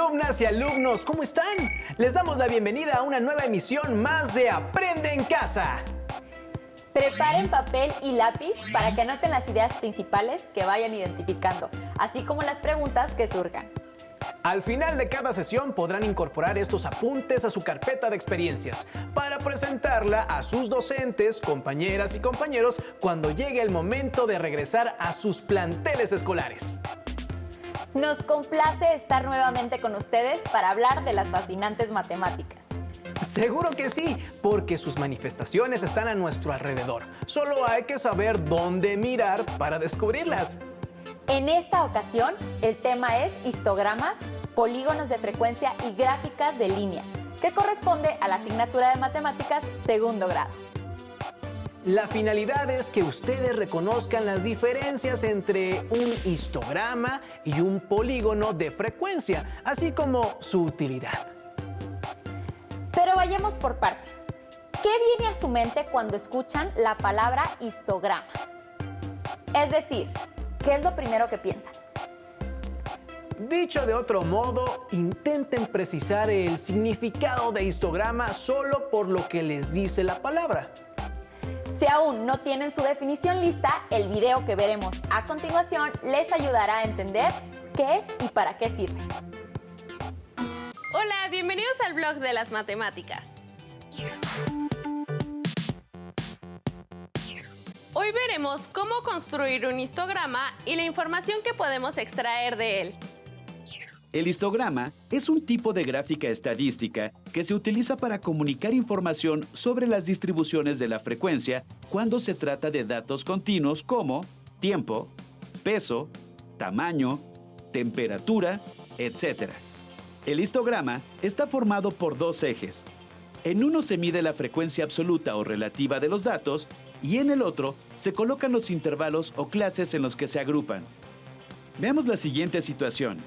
Alumnas y alumnos, ¿cómo están? Les damos la bienvenida a una nueva emisión más de Aprende en Casa. Preparen papel y lápiz para que anoten las ideas principales que vayan identificando, así como las preguntas que surjan. Al final de cada sesión podrán incorporar estos apuntes a su carpeta de experiencias para presentarla a sus docentes, compañeras y compañeros cuando llegue el momento de regresar a sus planteles escolares. Nos complace estar nuevamente con ustedes para hablar de las fascinantes matemáticas. Seguro que sí, porque sus manifestaciones están a nuestro alrededor. Solo hay que saber dónde mirar para descubrirlas. En esta ocasión, el tema es histogramas, polígonos de frecuencia y gráficas de línea, que corresponde a la asignatura de matemáticas segundo grado. La finalidad es que ustedes reconozcan las diferencias entre un histograma y un polígono de frecuencia, así como su utilidad. Pero vayamos por partes. ¿Qué viene a su mente cuando escuchan la palabra histograma? Es decir, ¿qué es lo primero que piensan? Dicho de otro modo, intenten precisar el significado de histograma solo por lo que les dice la palabra. Si aún no tienen su definición lista, el video que veremos a continuación les ayudará a entender qué es y para qué sirve. Hola, bienvenidos al blog de las matemáticas. Hoy veremos cómo construir un histograma y la información que podemos extraer de él. El histograma es un tipo de gráfica estadística que se utiliza para comunicar información sobre las distribuciones de la frecuencia cuando se trata de datos continuos como tiempo, peso, tamaño, temperatura, etc. El histograma está formado por dos ejes. En uno se mide la frecuencia absoluta o relativa de los datos y en el otro se colocan los intervalos o clases en los que se agrupan. Veamos la siguiente situación.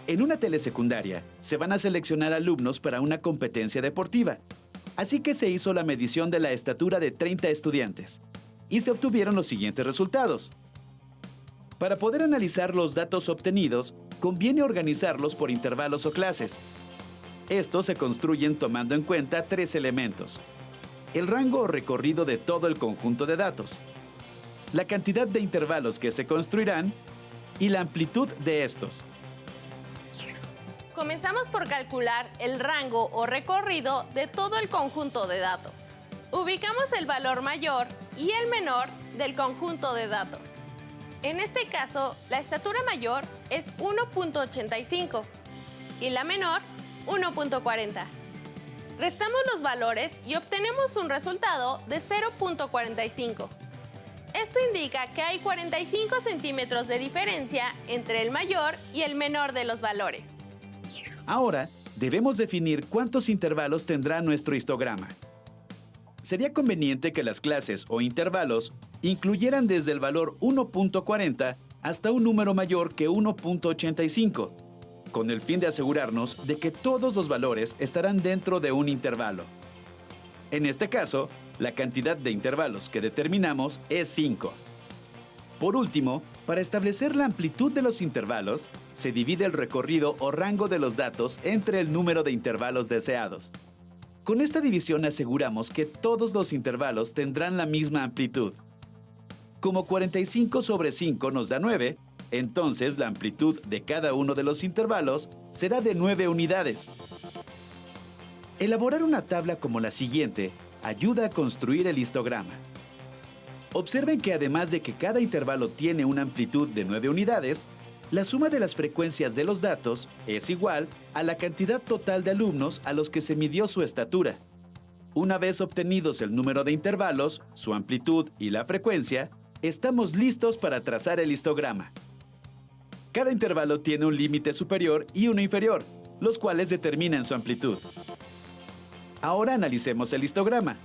En una telesecundaria se van a seleccionar alumnos para una competencia deportiva, así que se hizo la medición de la estatura de 30 estudiantes y se obtuvieron los siguientes resultados. Para poder analizar los datos obtenidos, conviene organizarlos por intervalos o clases. Estos se construyen tomando en cuenta tres elementos: el rango o recorrido de todo el conjunto de datos, la cantidad de intervalos que se construirán y la amplitud de estos. Comenzamos por calcular el rango o recorrido de todo el conjunto de datos. Ubicamos el valor mayor y el menor del conjunto de datos. En este caso, la estatura mayor es 1.85 y la menor 1.40. Restamos los valores y obtenemos un resultado de 0.45. Esto indica que hay 45 centímetros de diferencia entre el mayor y el menor de los valores. Ahora, debemos definir cuántos intervalos tendrá nuestro histograma. Sería conveniente que las clases o intervalos incluyeran desde el valor 1.40 hasta un número mayor que 1.85, con el fin de asegurarnos de que todos los valores estarán dentro de un intervalo. En este caso, la cantidad de intervalos que determinamos es 5. Por último, para establecer la amplitud de los intervalos, se divide el recorrido o rango de los datos entre el número de intervalos deseados. Con esta división aseguramos que todos los intervalos tendrán la misma amplitud. Como 45 sobre 5 nos da 9, entonces la amplitud de cada uno de los intervalos será de 9 unidades. Elaborar una tabla como la siguiente ayuda a construir el histograma. Observen que además de que cada intervalo tiene una amplitud de 9 unidades, la suma de las frecuencias de los datos es igual a la cantidad total de alumnos a los que se midió su estatura. Una vez obtenidos el número de intervalos, su amplitud y la frecuencia, estamos listos para trazar el histograma. Cada intervalo tiene un límite superior y uno inferior, los cuales determinan su amplitud. Ahora analicemos el histograma.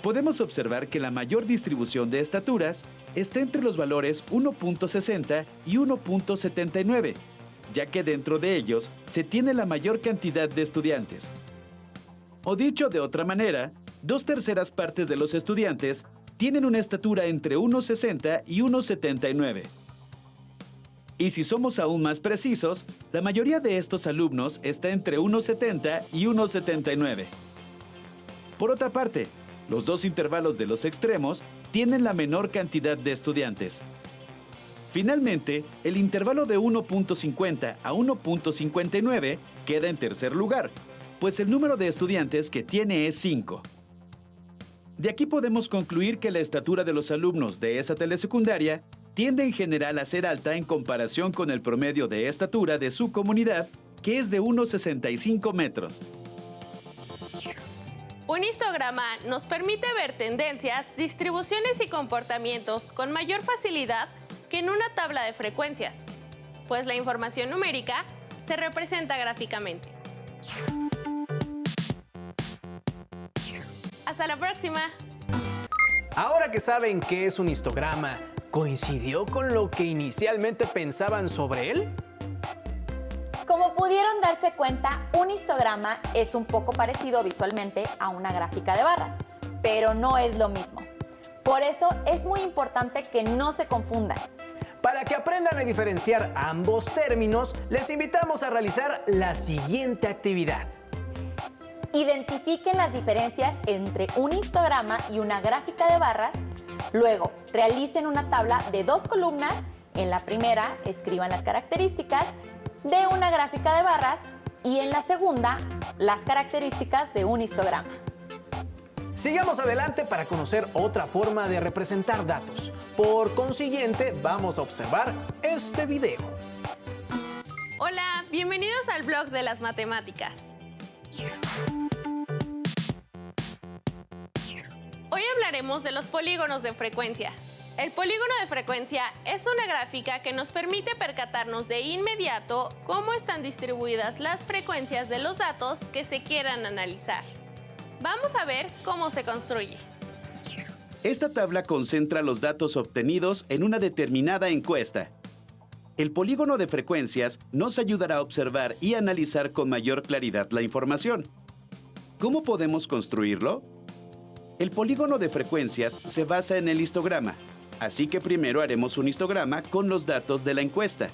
Podemos observar que la mayor distribución de estaturas está entre los valores 1.60 y 1.79, ya que dentro de ellos se tiene la mayor cantidad de estudiantes. O dicho de otra manera, 2/3 partes de los estudiantes tienen una estatura entre 1.60 y 1.79. Y si somos aún más precisos, la mayoría de estos alumnos está entre 1,70 y 1,79. Por otra parte, los dos intervalos de los extremos tienen la menor cantidad de estudiantes. Finalmente, el intervalo de 1.50 a 1.59 queda en tercer lugar, pues el número de estudiantes que tiene es 5. De aquí podemos concluir que la estatura de los alumnos de esa telesecundaria tiende en general a ser alta en comparación con el promedio de estatura de su comunidad, que es de unos 65 metros. Un histograma nos permite ver tendencias, distribuciones y comportamientos con mayor facilidad que en una tabla de frecuencias, pues la información numérica se representa gráficamente. Hasta la próxima. Ahora que saben qué es un histograma, ¿coincidió con lo que inicialmente pensaban sobre él? Como pudieron darse cuenta, un histograma es un poco parecido visualmente a una gráfica de barras, pero no es lo mismo. Por eso es muy importante que no se confundan. Para que aprendan a diferenciar ambos términos, les invitamos a realizar la siguiente actividad. Identifiquen las diferencias entre un histograma y una gráfica de barras. Luego, realicen una tabla de 2 columnas. En la primera, escriban las características de una gráfica de barras y en la segunda, las características de un histograma. Sigamos adelante para conocer otra forma de representar datos. Por consiguiente, vamos a observar este video. Hola, bienvenidos al blog de las matemáticas. Hoy hablaremos de los polígonos de frecuencia. El polígono de frecuencia es una gráfica que nos permite percatarnos de inmediato cómo están distribuidas las frecuencias de los datos que se quieran analizar. Vamos a ver cómo se construye. Esta tabla concentra los datos obtenidos en una determinada encuesta. El polígono de frecuencias nos ayudará a observar y analizar con mayor claridad la información. ¿Cómo podemos construirlo? El polígono de frecuencias se basa en el histograma, así que primero haremos un histograma con los datos de la encuesta.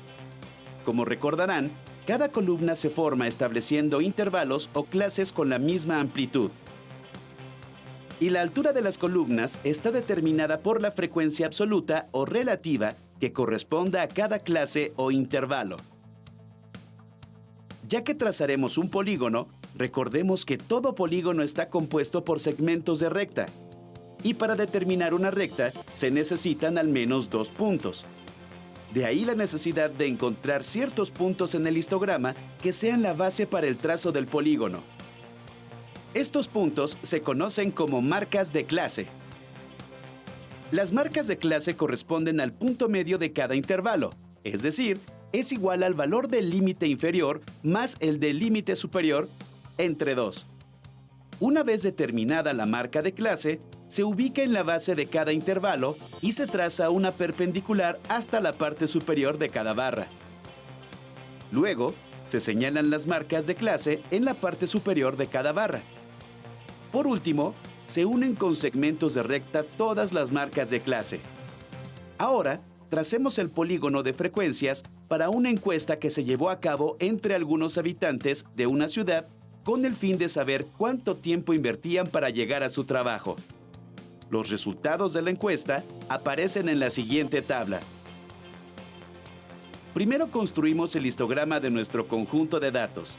Como recordarán, cada columna se forma estableciendo intervalos o clases con la misma amplitud. Y la altura de las columnas está determinada por la frecuencia absoluta o relativa que corresponda a cada clase o intervalo. Ya que trazaremos un polígono, recordemos que todo polígono está compuesto por segmentos de recta. Y para determinar una recta se necesitan al menos 2 puntos. De ahí la necesidad de encontrar ciertos puntos en el histograma que sean la base para el trazo del polígono. Estos puntos se conocen como marcas de clase. Las marcas de clase corresponden al punto medio de cada intervalo, es decir, es igual al valor del límite inferior más el del límite superior entre 2. Una vez determinada la marca de clase, se ubica en la base de cada intervalo y se traza una perpendicular hasta la parte superior de cada barra. Luego, se señalan las marcas de clase en la parte superior de cada barra. Por último, se unen con segmentos de recta todas las marcas de clase. Ahora, tracemos el polígono de frecuencias para una encuesta que se llevó a cabo entre algunos habitantes de una ciudad con el fin de saber cuánto tiempo invertían para llegar a su trabajo. Los resultados de la encuesta aparecen en la siguiente tabla. Primero construimos el histograma de nuestro conjunto de datos.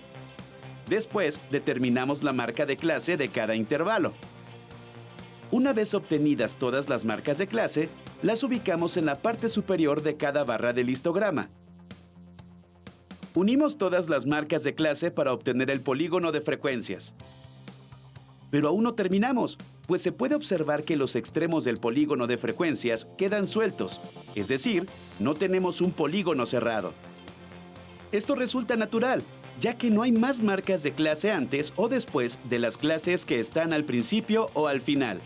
Después, determinamos la marca de clase de cada intervalo. Una vez obtenidas todas las marcas de clase, las ubicamos en la parte superior de cada barra del histograma. Unimos todas las marcas de clase para obtener el polígono de frecuencias. Pero aún no terminamos, pues se puede observar que los extremos del polígono de frecuencias quedan sueltos, es decir, no tenemos un polígono cerrado. Esto resulta natural, ya que no hay más marcas de clase antes o después de las clases que están al principio o al final.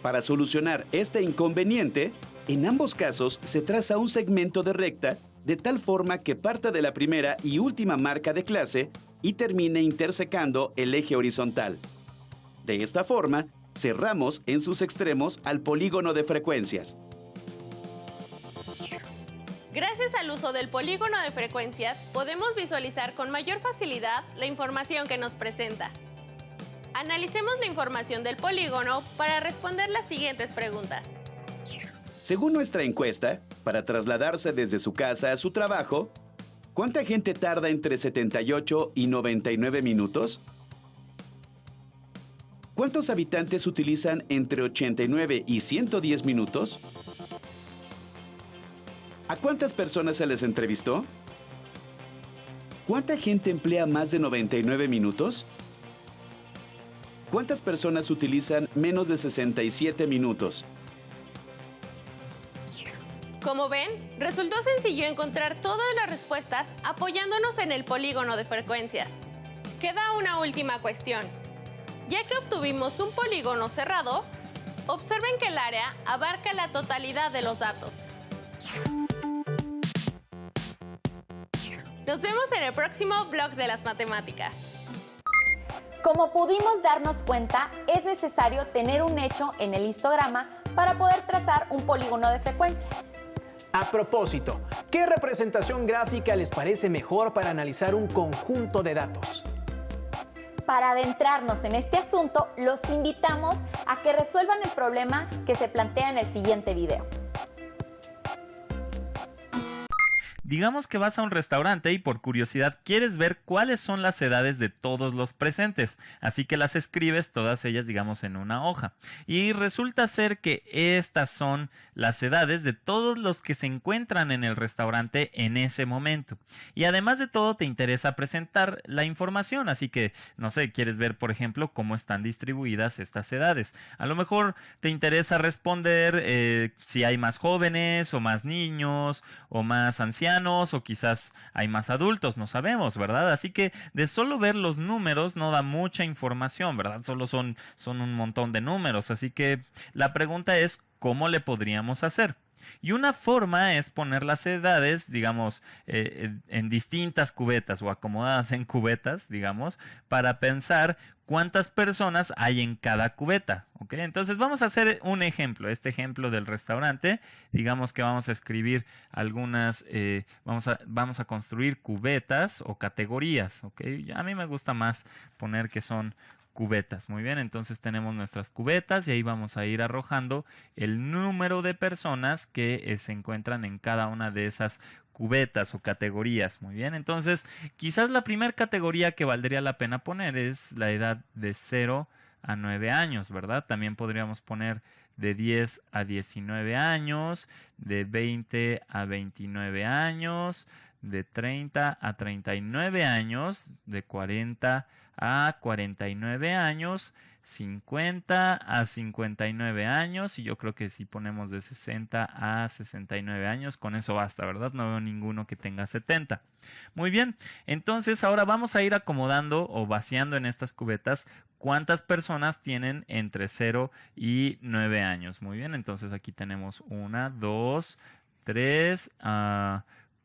Para solucionar este inconveniente, en ambos casos se traza un segmento de recta de tal forma que parta de la primera y última marca de clase y termine intersecando el eje horizontal. De esta forma, cerramos en sus extremos al polígono de frecuencias. Gracias al uso del polígono de frecuencias, podemos visualizar con mayor facilidad la información que nos presenta. Analicemos la información del polígono para responder las siguientes preguntas. Según nuestra encuesta, para trasladarse desde su casa a su trabajo, ¿cuánta gente tarda entre 78 y 99 minutos? ¿Cuántos habitantes utilizan entre 89 y 110 minutos? ¿A cuántas personas se les entrevistó? ¿Cuánta gente emplea más de 99 minutos? ¿Cuántas personas utilizan menos de 67 minutos? Como ven, resultó sencillo encontrar todas las respuestas apoyándonos en el polígono de frecuencias. Queda una última cuestión. Ya que obtuvimos un polígono cerrado, observen que el área abarca la totalidad de los datos. Nos vemos en el próximo blog de las matemáticas. Como pudimos darnos cuenta, es necesario tener un hecho en el histograma para poder trazar un polígono de frecuencia. A propósito, ¿qué representación gráfica les parece mejor para analizar un conjunto de datos? Para adentrarnos en este asunto, los invitamos a que resuelvan el problema que se plantea en el siguiente video. Digamos que vas a un restaurante y por curiosidad quieres ver cuáles son las edades de todos los presentes, así que las escribes todas ellas, digamos, en una hoja. Y resulta ser que estas son las edades de todos los que se encuentran en el restaurante en ese momento. Y además de todo te interesa presentar la información, así que, no sé, quieres ver, por ejemplo, cómo están distribuidas estas edades. A lo mejor te interesa responder si hay más jóvenes o más niños o más ancianos, o quizás hay más adultos, no sabemos, ¿verdad? Así que de solo ver los números no da mucha información, ¿verdad? Solo son un montón de números, así que la pregunta es, ¿cómo le podríamos hacer? Y una forma es poner las edades, digamos, en distintas cubetas o acomodadas en cubetas, digamos, para pensar cuántas personas hay en cada cubeta, ¿ok? Entonces vamos a hacer un ejemplo, este ejemplo del restaurante. Digamos que vamos a escribir algunas, vamos a construir cubetas o categorías, ¿ok? A mí me gusta más poner que son cubetas. Muy bien, entonces tenemos nuestras cubetas y ahí vamos a ir arrojando el número de personas que se encuentran en cada una de esas cubetas o categorías. Muy bien, entonces quizás la primera categoría que valdría la pena poner es la edad de 0 a 9 años, ¿verdad? También podríamos poner de 10 a 19 años, de 20 a 29 años, de 30 a 39 años, de 40 a 49 años, 50 a 59 años, y yo creo que si ponemos de 60 a 69 años, con eso basta, ¿verdad? No veo ninguno que tenga 70. Muy bien, entonces ahora vamos a ir acomodando o vaciando en estas cubetas cuántas personas tienen entre 0 y 9 años. Muy bien, entonces aquí tenemos 1, 2, 3,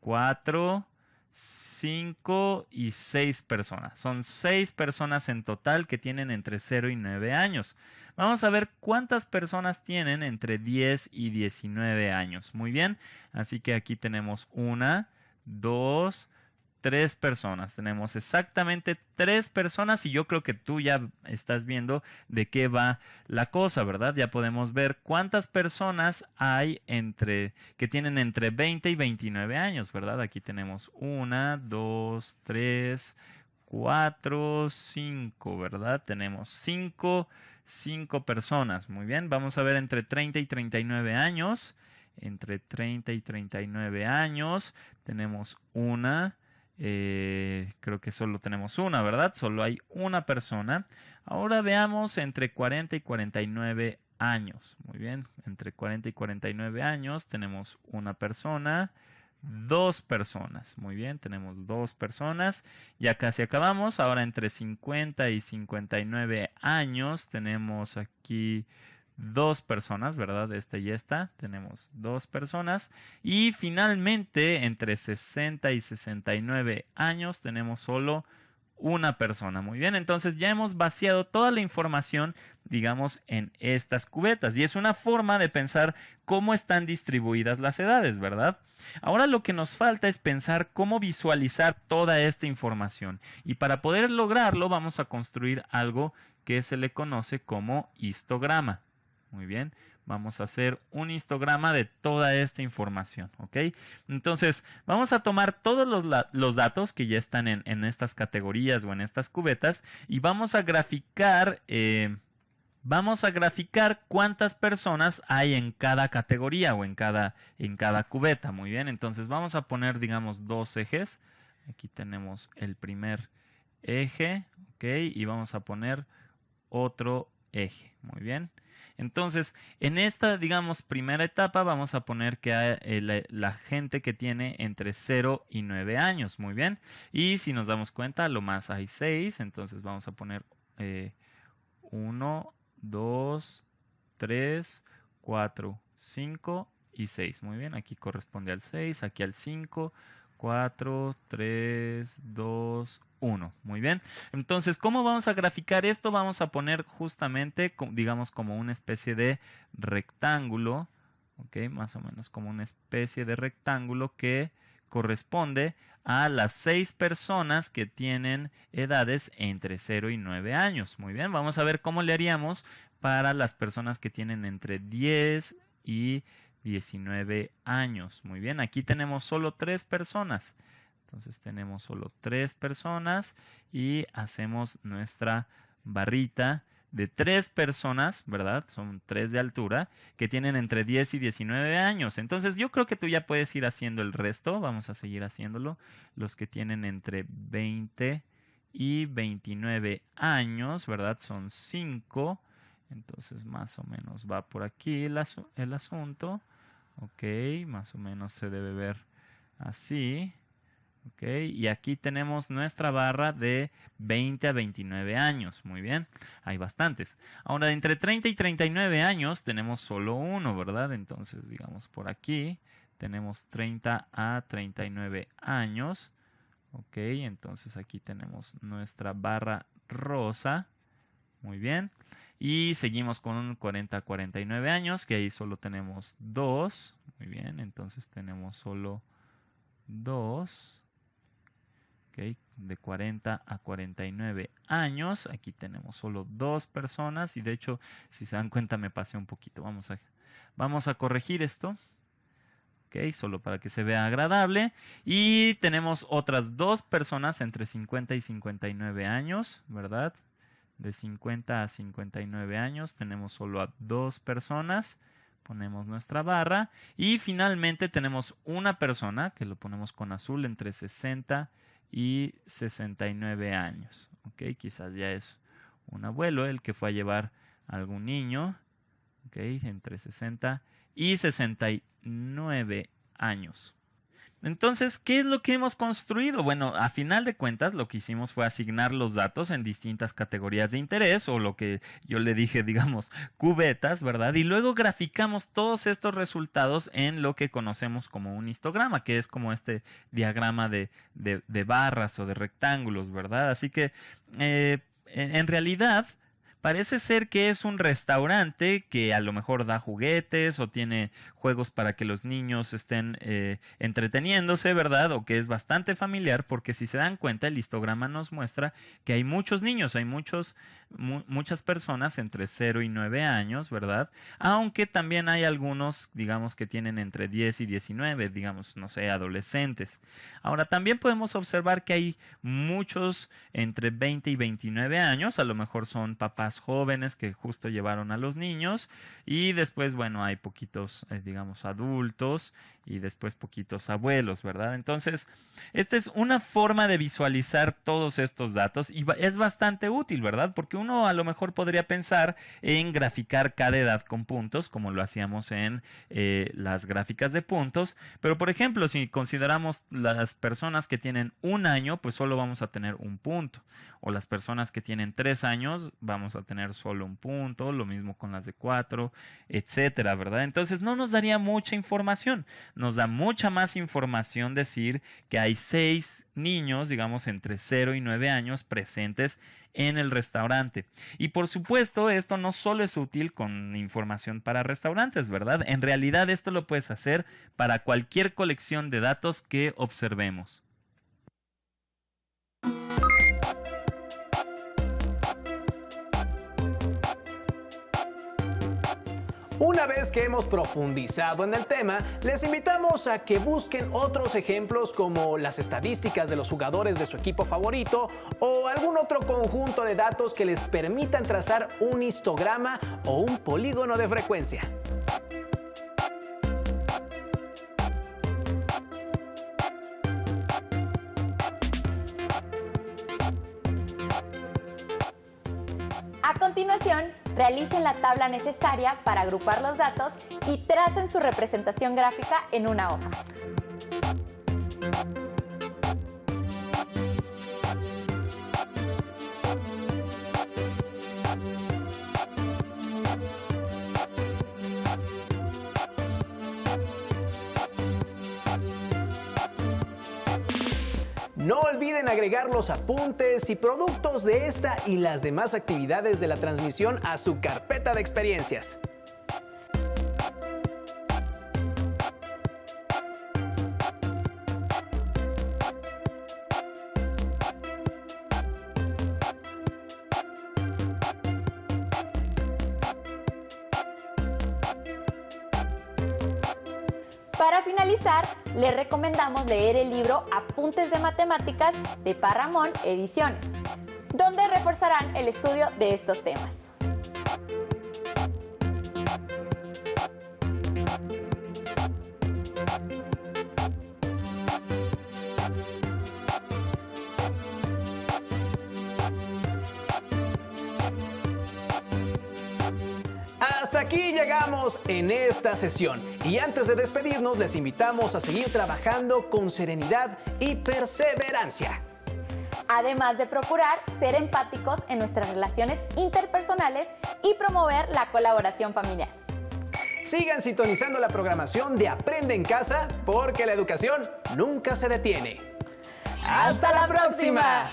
4, 5 y 6 personas. Son 6 personas en total que tienen entre 0 y 9 años. Vamos a ver cuántas personas tienen entre 10 y 19 años. Muy bien, así que aquí tenemos 1, 2, 3 personas. Tenemos exactamente 3 personas y yo creo que tú ya estás viendo de qué va la cosa, ¿verdad? Ya podemos ver cuántas personas hay que tienen entre 20 y 29 años, ¿verdad? Aquí tenemos 1, 2, 3, 4, 5, ¿verdad? Tenemos 5 personas. Muy bien, vamos a ver entre 30 y 39 años. Entre 30 y 39 años tenemos creo que solo tenemos una, ¿verdad? Solo hay una persona. Ahora veamos entre 40 y 49 años. Muy bien, entre 40 y 49 años tenemos una persona, 2 personas. Muy bien, tenemos 2 personas. Ya casi acabamos. Ahora entre 50 y 59 años tenemos aquí 2 personas, ¿verdad? Esta y esta. Tenemos 2 personas. Y finalmente, entre 60 y 69 años, tenemos solo una persona. Muy bien, entonces ya hemos vaciado toda la información digamos, en estas cubetas. Y es una forma de pensar cómo están distribuidas las edades, ¿verdad? Ahora lo que nos falta es pensar cómo visualizar toda esta información. Y para poder lograrlo vamos a construir algo que se le conoce como histograma. Muy bien. Vamos a hacer un histograma de toda esta información, ¿ok? Entonces, vamos a tomar todos los datos que ya están en estas categorías o en estas cubetas y vamos a graficar cuántas personas hay en cada categoría o en cada cubeta, muy bien. Entonces, vamos a poner, digamos, dos ejes. Aquí tenemos el primer eje, ¿ok? Y vamos a poner otro eje, muy bien. Entonces, en esta, digamos, primera etapa vamos a poner que hay la gente que tiene entre 0 y 9 años, muy bien. Y si nos damos cuenta, lo más hay 6, entonces vamos a poner 1, 2, 3, 4, 5 y 6. Muy bien, aquí corresponde al 6, aquí al 5, 4, 3, 2, 1. Muy bien. Entonces, ¿cómo vamos a graficar esto? Vamos a poner justamente, digamos, como una especie de rectángulo. Ok, más o menos como una especie de rectángulo que corresponde a las 6 personas que tienen edades entre 0 y 9 años. Muy bien, vamos a ver cómo le haríamos para las personas que tienen entre 10 y 19 años. Muy bien, aquí tenemos solo 3 personas. Entonces tenemos solo 3 personas y hacemos nuestra barrita de 3 personas, ¿verdad? Son 3 de altura, que tienen entre 10 y 19 años. Entonces yo creo que tú ya puedes ir haciendo el resto. Vamos a seguir haciéndolo. Los que tienen entre 20 y 29 años, ¿verdad? Son 5. Entonces más o menos va por aquí el asunto. Ok, más o menos se debe ver así. Ok, y aquí tenemos nuestra barra de 20 a 29 años. Muy bien, hay bastantes. Ahora, entre 30 y 39 años tenemos solo uno, ¿verdad? Entonces, digamos por aquí, tenemos 30 a 39 años. Ok, entonces aquí tenemos nuestra barra rosa. Muy bien. Y seguimos con 40 a 49 años, que ahí solo tenemos 2. Muy bien, entonces tenemos solo 2. Okay, de 40 a 49 años. Aquí tenemos solo 2 personas. Y de hecho, si se dan cuenta, me pasé un poquito. Vamos a corregir esto. Ok, solo para que se vea agradable. Y tenemos otras 2 personas entre 50 y 59 años, ¿verdad? De 50 a 59 años tenemos solo a 2 personas. Ponemos nuestra barra. Y finalmente tenemos una persona, que lo ponemos con azul, entre 60 y 69 años. Ok, quizás ya es un abuelo el que fue a llevar a algún niño. Ok, entre 60 y 69 años. Entonces, ¿qué es lo que hemos construido? Bueno, a final de cuentas, lo que hicimos fue asignar los datos en distintas categorías de interés, o lo que yo le dije, digamos, cubetas, ¿verdad? Y luego graficamos todos estos resultados en lo que conocemos como un histograma, que es como este diagrama de barras o de rectángulos, ¿verdad? Así que, en realidad, parece ser que es un restaurante que a lo mejor da juguetes o tiene juegos para que los niños estén entreteniéndose, ¿verdad? O que es bastante familiar, porque si se dan cuenta, el histograma nos muestra que hay muchos niños, hay muchas personas entre 0 y 9 años, ¿verdad? Aunque también hay algunos, digamos, que tienen entre 10 y 19, digamos, no sé, adolescentes. Ahora, también podemos observar que hay muchos entre 20 y 29 años, a lo mejor son papás jóvenes que justo llevaron a los niños, y después, bueno, hay poquitos, digamos, adultos, y después poquitos abuelos, ¿verdad? Entonces, esta es una forma de visualizar todos estos datos y es bastante útil, ¿verdad? Porque uno a lo mejor podría pensar en graficar cada edad con puntos, como lo hacíamos en las gráficas de puntos, pero por ejemplo, si consideramos las personas que tienen 1 año, pues solo vamos a tener un punto, o las personas que tienen 3 años, vamos a tener solo un punto, lo mismo con las de 4, etcétera, ¿verdad? Entonces no nos daría mucha información. Nos da mucha más información decir que hay 6 niños, digamos, entre 0 y 9 años presentes en el restaurante. Y por supuesto, esto no solo es útil con información para restaurantes, ¿verdad? En realidad esto lo puedes hacer para cualquier colección de datos que observemos. Una vez que hemos profundizado en el tema, les invitamos a que busquen otros ejemplos como las estadísticas de los jugadores de su equipo favorito o algún otro conjunto de datos que les permitan trazar un histograma o un polígono de frecuencia. A continuación, realicen la tabla necesaria para agrupar los datos y tracen su representación gráfica en una hoja. No olviden agregar los apuntes y productos de esta y las demás actividades de la transmisión a su carpeta de experiencias. Para finalizar, les recomendamos leer el libro Apuntes de Matemáticas de Parramón Ediciones, donde reforzarán el estudio de estos temas. Hasta aquí llegamos en esta sesión y antes de despedirnos les invitamos a seguir trabajando con serenidad y perseverancia. Además de procurar ser empáticos en nuestras relaciones interpersonales y promover la colaboración familiar. Sigan sintonizando la programación de Aprende en Casa porque la educación nunca se detiene. ¡Hasta la próxima!